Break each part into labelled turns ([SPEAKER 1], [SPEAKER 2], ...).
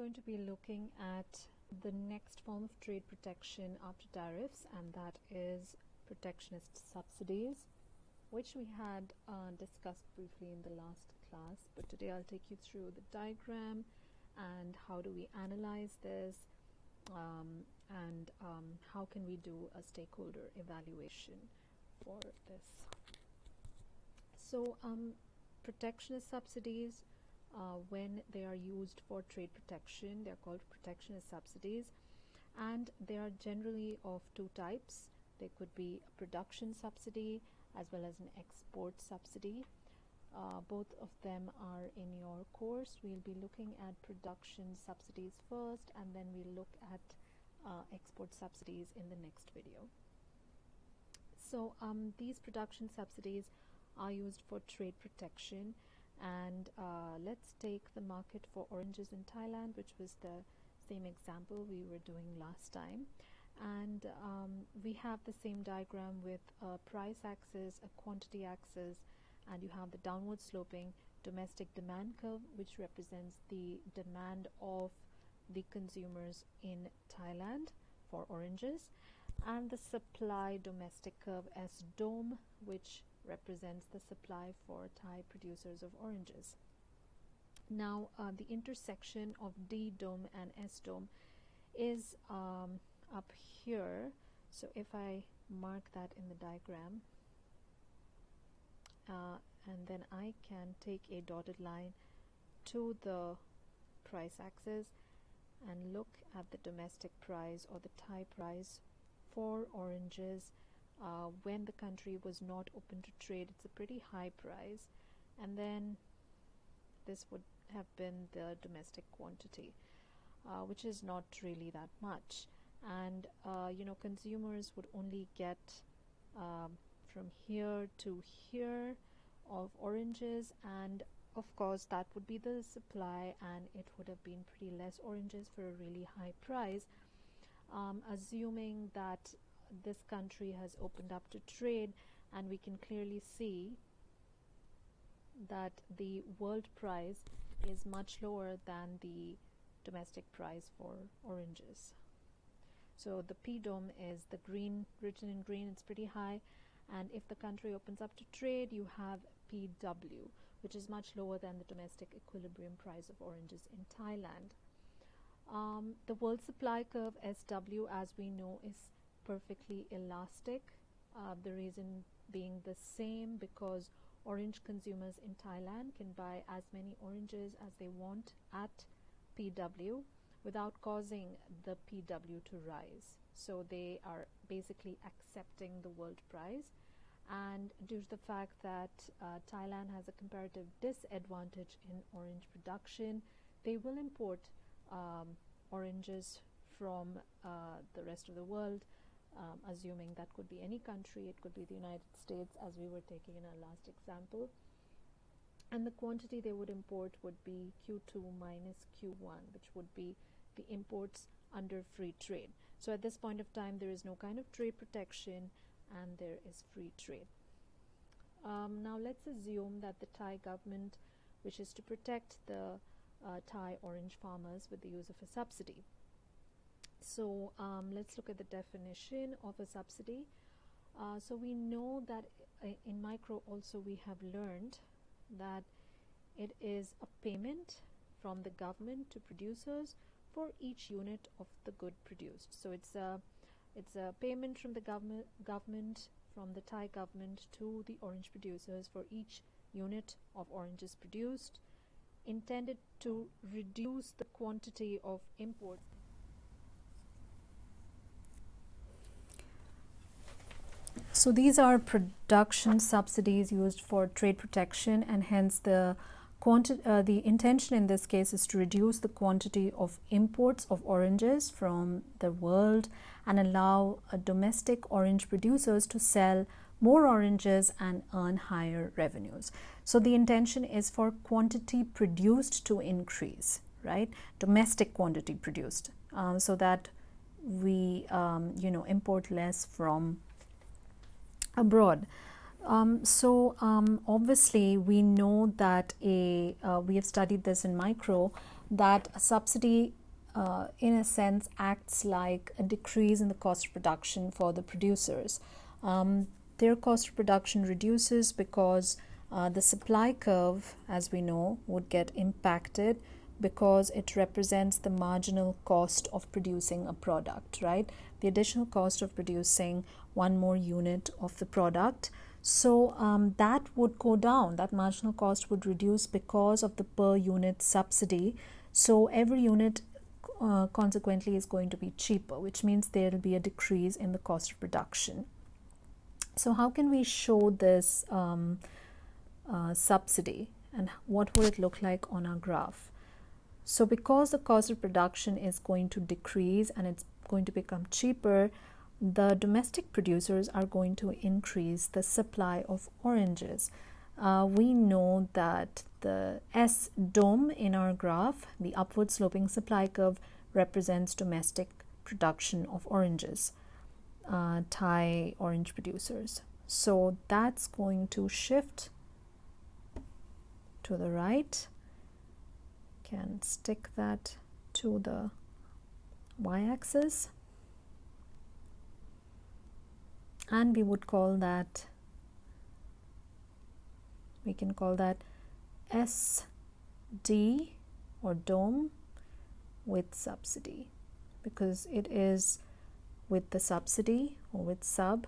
[SPEAKER 1] going to be looking at the next form of trade protection after tariffs, and that is protectionist subsidies, which we had discussed briefly in the last class. But today I'll take you through the diagram and how do we analyze this, and how can we do a stakeholder evaluation for this. So protectionist subsidies, when they are used for trade protection, they are called protectionist subsidies, and they are generally of two types. They could be a production subsidy as well as an export subsidy. Both of them are in your course. We'll be looking at production subsidies first, and then we'll look at export subsidies in the next video. So these production subsidies are used for trade protection, and let's take the market for oranges in Thailand, which was the same example we were doing last time. And we have the same diagram with a price axis, a quantity axis, and you have the downward sloping domestic demand curve, which represents the demand of the consumers in Thailand for oranges, and the supply domestic curve as dome, which represents the supply for Thai producers of oranges. Now the intersection of D dome and S dome is up here. So if I mark that in the diagram, and then I can take a dotted line to the price axis and look at the domestic price or the Thai price for oranges when the country was not open to trade. It's a pretty high price, and then this would have been the domestic quantity, which is not really that much. And consumers would only get from here to here of oranges, and of course that would be the supply, and it would have been pretty less oranges for a really high price. Assuming that this country has opened up to trade, and we can clearly see that the world price is much lower than the domestic price for oranges. So the P dome is the green, written in green, it's pretty high, and if the country opens up to trade, you have PW, which is much lower than the domestic equilibrium price of oranges in Thailand. The world supply curve SW, as we know, is perfectly elastic. The reason being the same, because orange consumers in Thailand can buy as many oranges as they want at PW without causing the PW to rise. So they are basically accepting the world price, and due to the fact that Thailand has a comparative disadvantage in orange production, they will import oranges from the rest of the world, assuming that could be any country. It could be the United States, as we were taking in our last example, and the quantity they would import would be Q2 minus Q1, which would be the imports under free trade. So at this point of time, there is no kind of trade protection, and there is free trade. Now let's assume that the Thai government wishes to protect the Thai orange farmers with the use of a subsidy. So let's look at the definition of a subsidy. So we know that in micro also we have learned that it is a payment from the government to producers for each unit of the good produced. So it's a payment from the government from the Thai government to the orange producers for each unit of oranges produced, intended to reduce the quantity of imports. So these are production subsidies used for trade protection, and hence the intention in this case is to reduce the quantity of imports of oranges from the world and allow domestic orange producers to sell more oranges and earn higher revenues. So the intention is for quantity produced to increase, right? Domestic quantity produced, so that we import less from abroad. Obviously we know that we have studied this in micro, that a subsidy in a sense, acts like a decrease in the cost of production for the producers. Their cost of production reduces because the supply curve, as we know, would get impacted because it represents the marginal cost of producing a product, right? The additional cost of producing one more unit of the product. So that would go down, that marginal cost would reduce because of the per unit subsidy. So every unit consequently is going to be cheaper, which means there will be a decrease in the cost of production. So how can we show this subsidy, and what would it look like on our graph? So because the cost of production is going to decrease and it's going to become cheaper, the domestic producers are going to increase the supply of oranges. We know that the S dome in our graph, the upward sloping supply curve, represents domestic production of oranges, Thai orange producers. So that's going to shift to the right. Can stick that to the y-axis, and we would call that, we can call that SD or dome with subsidy, because it is with the subsidy or with sub.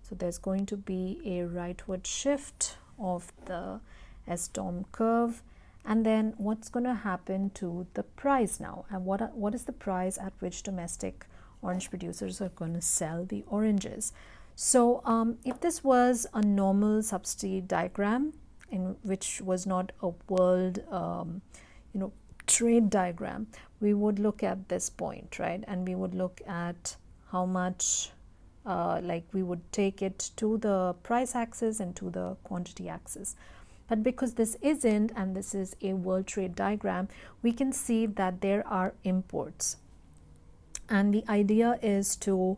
[SPEAKER 1] So there's going to be a rightward shift of the S-dome curve. And then what's going to happen to the price now? And what is the price at which domestic orange producers are going to sell the oranges? So if this was a normal subsidy diagram, in which was not a world trade diagram, we would look at this point, right? And we would look at how much, we would take it to the price axis and to the quantity axis. But because this isn't, and this is a world trade diagram, we can see that there are imports. And the idea is to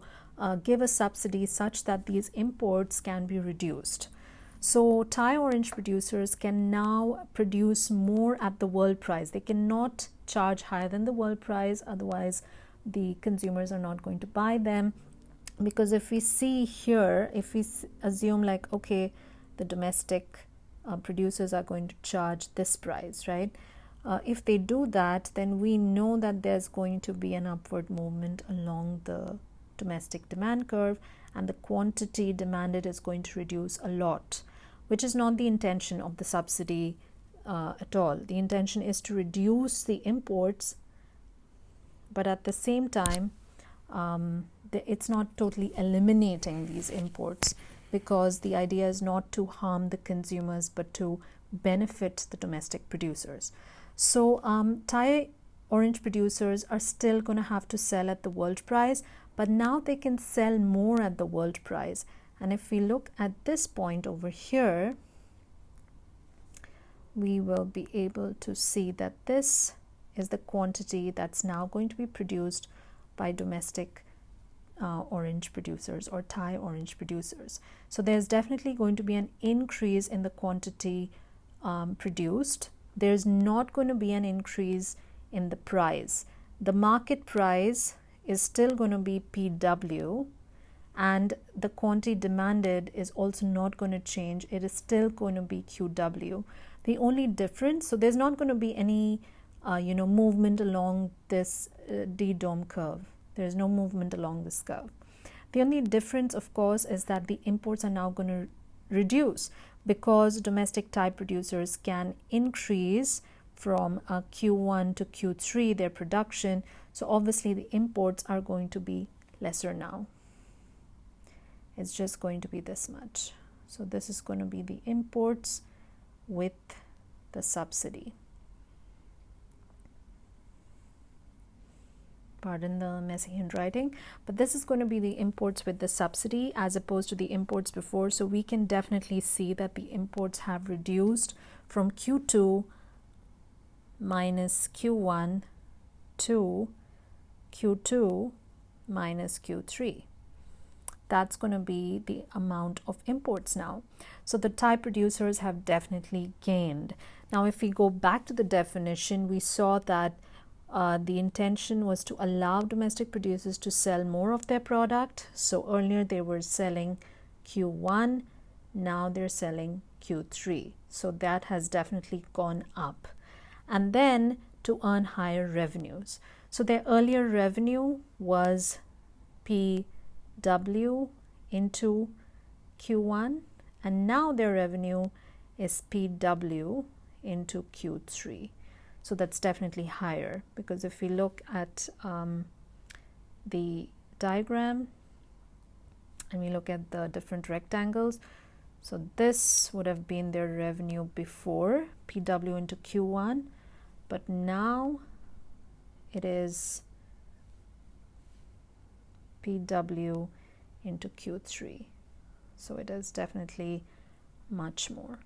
[SPEAKER 1] give a subsidy such that these imports can be reduced. So Thai orange producers can now produce more at the world price. They cannot charge higher than the world price, otherwise the consumers are not going to buy them. Because if we see here, if we assume like, okay, the domestic producers are going to charge this price, right? If they do that, then we know that there's going to be an upward movement along the domestic demand curve, and the quantity demanded is going to reduce a lot, which is not the intention of the subsidy at all. The intention is to reduce the imports, but at the same time, it's not totally eliminating these imports, because the idea is not to harm the consumers but to benefit the domestic producers. So Thai orange producers are still going to have to sell at the world price, but now they can sell more at the world price. And if we look at this point over here, we will be able to see that this is the quantity that's now going to be produced by domestic orange producers or Thai orange producers. So there's definitely going to be an increase in the quantity produced. There's not going to be an increase in the price. The market price is still going to be PW, and the quantity demanded is also not going to change. It is still going to be QW. The only difference, so there's not going to be any movement along this D-dome curve. There is no movement along this curve. The only difference, of course, is that the imports are now going to reduce, because domestic Thai producers can increase from Q1 to Q3 their production. So obviously the imports are going to be lesser now. It's just going to be this much. So this is going to be the imports with the subsidy. Pardon the messy handwriting, but this is going to be the imports with the subsidy as opposed to the imports before. So we can definitely see that the imports have reduced from Q2 minus Q1 to Q2 minus Q3. That's going to be the amount of imports now. So the Thai producers have definitely gained. Now if we go back to the definition, we saw that the intention was to allow domestic producers to sell more of their product. So earlier they were selling Q1, now they're selling Q3. So that has definitely gone up. And then to earn higher revenues. So their earlier revenue was PW into Q1, and now their revenue is PW into Q3. So that's definitely higher, because if we look at the diagram and we look at the different rectangles, so this would have been their revenue before, PW into Q1, but now it is PW into Q3. So it is definitely much more.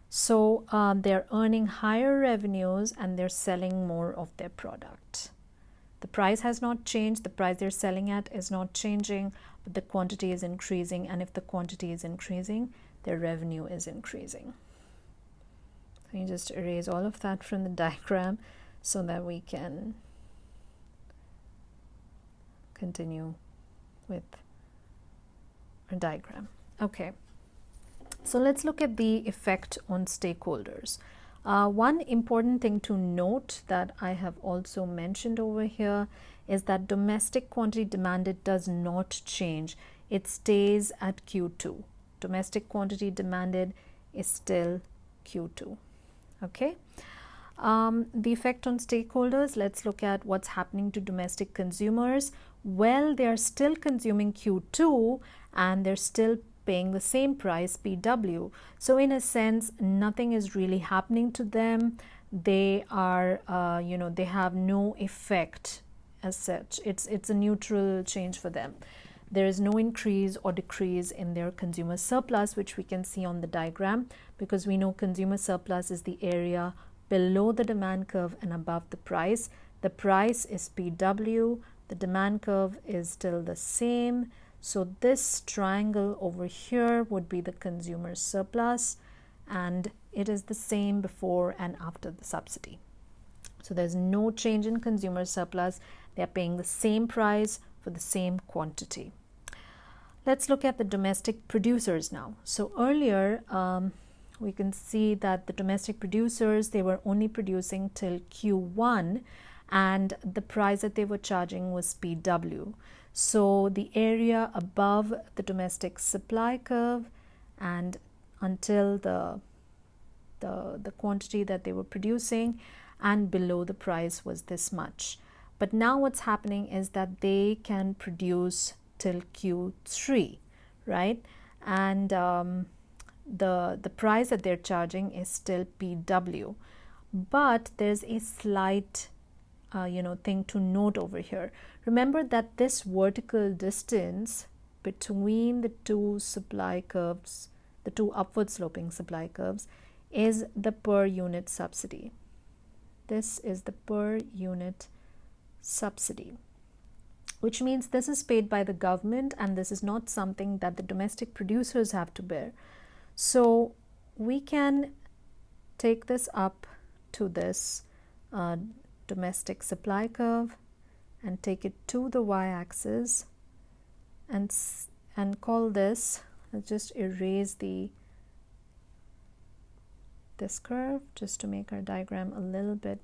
[SPEAKER 1] So they're earning higher revenues and they're selling more of their product. The price has not changed. The price they're selling at is not changing, but the quantity is increasing. And if the quantity is increasing, their revenue is increasing. So you just erase all of that from the diagram so that we can continue with our diagram. Okay. So let's look at the effect on stakeholders. One important thing to note that I have also mentioned over here is that domestic quantity demanded does not change. It stays at Q2. Domestic quantity demanded is still Q2. Okay. The effect on stakeholders, let's look at what's happening to domestic consumers. Well, they are still consuming Q2 and they're still paying the same price, PW. So in a sense, nothing is really happening to them. They are, they have no effect as such. It's a neutral change for them. There is no increase or decrease in their consumer surplus, which we can see on the diagram, because we know consumer surplus is the area below the demand curve and above the price. The price is PW. The demand curve is still the same. So this triangle over here would be the consumer surplus, and it is the same before and after the subsidy. So there's no change in consumer surplus. They're paying the same price for the same quantity. Let's look at the domestic producers now. So earlier, we can see that the domestic producers, they were only producing till Q1, and the price that they were charging was PW. So the area above the domestic supply curve and until the quantity that they were producing, and below the price was this much. But now what's happening is that they can produce till Q3, right? And the price that they're charging is still PW. But there's a slight thing to note over here. Remember that this vertical distance between the two supply curves, the two upward sloping supply curves, is the per unit subsidy. This is the per unit subsidy, which means this is paid by the government and this is not something that the domestic producers have to bear. So we can take this up to this domestic supply curve and take it to the y-axis and call this, let's just erase this curve just to make our diagram a little bit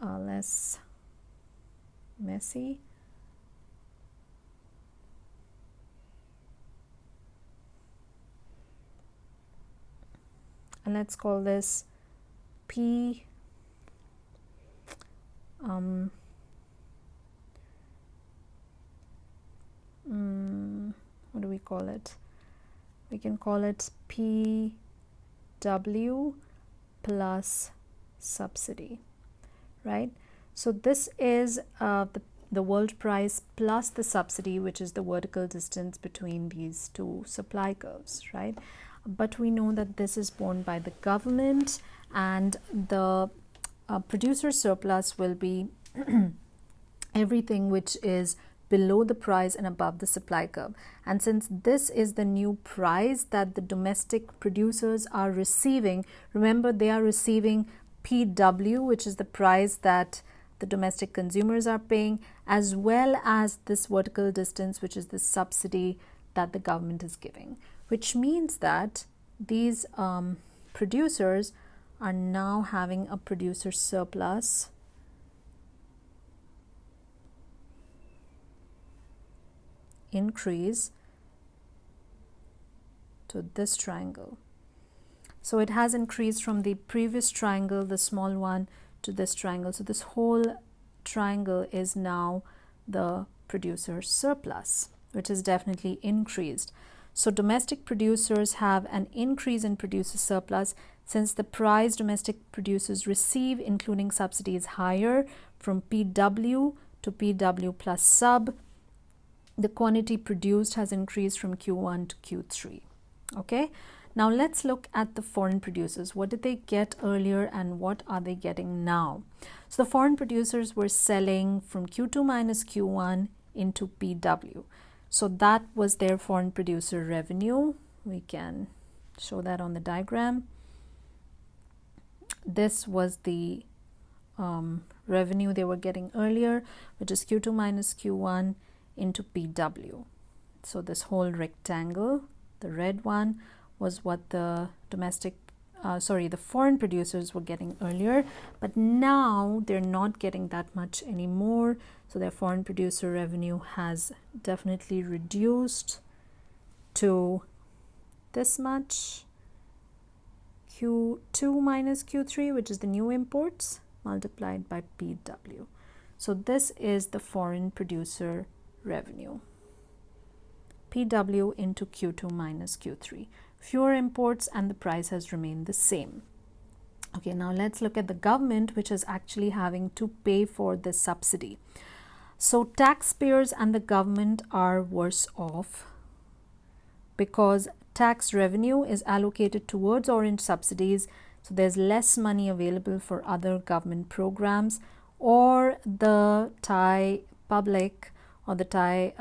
[SPEAKER 1] less messy. And let's call this P what do we call it? We can call it PW plus subsidy, right? So this is the world price plus the subsidy, which is the vertical distance between these two supply curves, right? But we know that this is borne by the government, and the producer surplus will be everything which is below the price and above the supply curve. And since this is the new price that the domestic producers are receiving, remember they are receiving PW, which is the price that the domestic consumers are paying, as well as this vertical distance, which is the subsidy that the government is giving, which means that these producers are now having a producer surplus increase to this triangle. So it has increased from the previous triangle, the small one, to this triangle. So this whole triangle is now the producer surplus, which is definitely increased. So domestic producers have an increase in producer surplus since the price domestic producers receive, including subsidies, higher from PW to PW plus sub. The quantity produced has increased from Q1 to Q3. Okay. Now let's look at the foreign producers. What did they get earlier and what are they getting now? So the foreign producers were selling from Q2 minus Q1 into PW. So that was their foreign producer revenue. We can show that on the diagram. This was the revenue they were getting earlier, which is Q2 minus Q1 into PW. So this whole rectangle, the red one, was what the the foreign producers were getting earlier, but now they're not getting that much anymore. So their foreign producer revenue has definitely reduced to this much, Q2 minus Q3, which is the new imports, multiplied by PW. So this is the foreign producer revenue, PW into Q2 minus Q3. Fewer imports and the price has remained the same. Okay, now let's look at the government, which is actually having to pay for this subsidy. So taxpayers and the government are worse off because tax revenue is allocated towards orange subsidies, so there's less money available for other government programs, or the Thai public or the Thai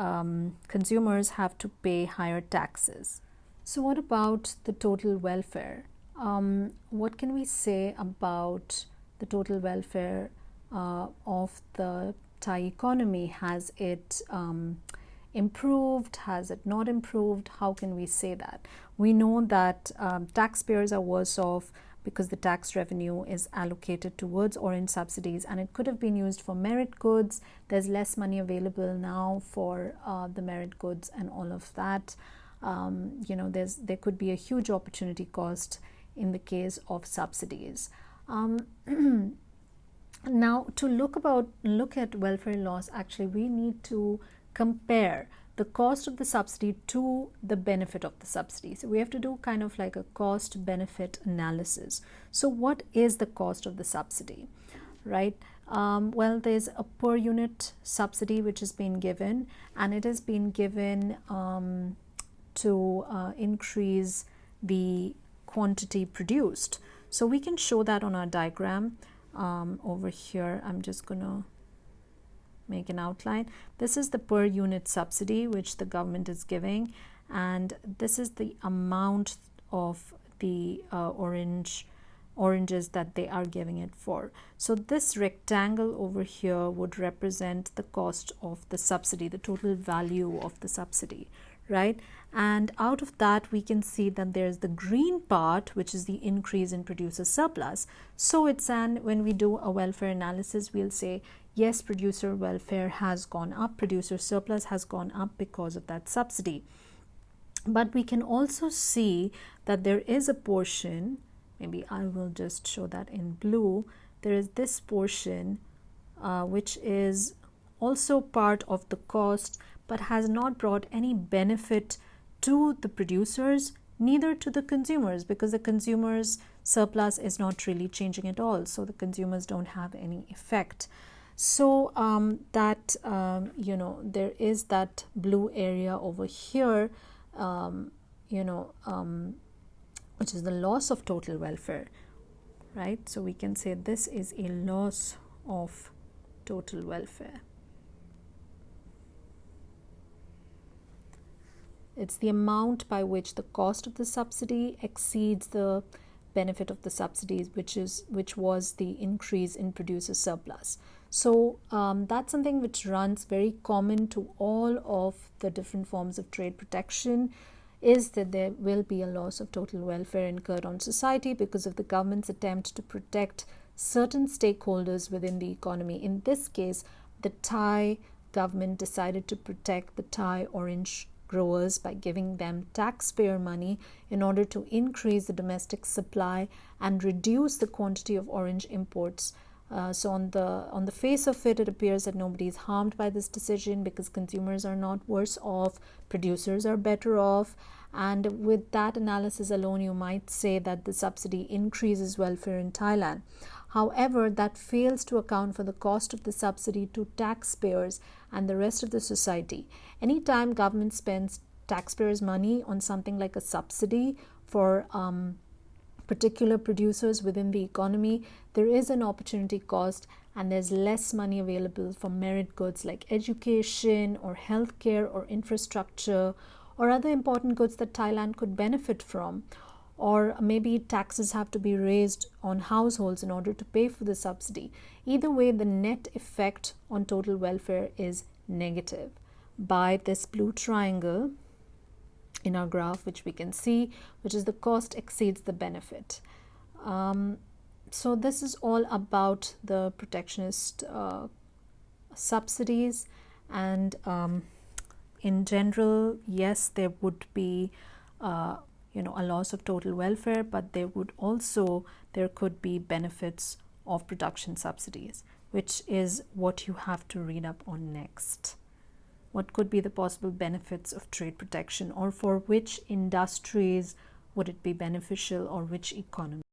[SPEAKER 1] consumers have to pay higher taxes. So what about the total welfare? What can we say about the total welfare of the Thai economy? Has it improved? Has it not improved? How can we say that? We know that taxpayers are worse off because the tax revenue is allocated towards orange subsidies and it could have been used for merit goods. There's less money available now for the merit goods and all of that. There could be a huge opportunity cost in the case of subsidies. Now, to look at welfare loss, actually we need to compare the cost of the subsidy to the benefit of the subsidy. So we have to do kind of like a cost benefit analysis. So what is the cost of the subsidy, right? Well, there's a per unit subsidy which has been given, and it has been given to increase the quantity produced. So we can show that on our diagram over here. I'm just going to make an outline. This is the per unit subsidy which the government is giving, and this is the amount of the oranges that they are giving it for. So this rectangle over here would represent the cost of the subsidy, the total value of the subsidy, right? And out of that we can see that there's the green part, which is the increase in producer surplus. So when we do a welfare analysis, we'll say yes, producer welfare has gone up, producer surplus has gone up because of that subsidy. But we can also see that there is a portion, maybe I will just show that in blue, there is this portion which is also part of the cost but has not brought any benefit to the producers, neither to the consumers, because the consumers' surplus is not really changing at all. So the consumers don't have any effect. So there is that blue area over here, which is the loss of total welfare, right? So we can say this is a loss of total welfare. It's the amount by which the cost of the subsidy exceeds the benefit of the subsidies, which was the increase in producer surplus. So that's something which runs very common to all of the different forms of trade protection, is that there will be a loss of total welfare incurred on society because of the government's attempt to protect certain stakeholders within the economy. In this case, the Thai government decided to protect the Thai orange growers by giving them taxpayer money in order to increase the domestic supply and reduce the quantity of orange imports. So on the face of it, it appears that nobody is harmed by this decision because consumers are not worse off, producers are better off, and with that analysis alone, you might say that the subsidy increases welfare in Thailand. However, that fails to account for the cost of the subsidy to taxpayers and the rest of the society. Anytime government spends taxpayers' money on something like a subsidy for particular producers within the economy, there is an opportunity cost and there's less money available for merit goods like education or healthcare or infrastructure or other important goods that Thailand could benefit from. Or maybe taxes have to be raised on households in order to pay for the subsidy. Either way, the net effect on total welfare is negative. By this blue triangle in our graph, which we can see, which is the cost exceeds the benefit. So this is all about the protectionist subsidies, and in general, yes, there would be a loss of total welfare, but there could be benefits of production subsidies, which is what you have to read up on next. What could be the possible benefits of trade protection, or for which industries would it be beneficial, or which economy?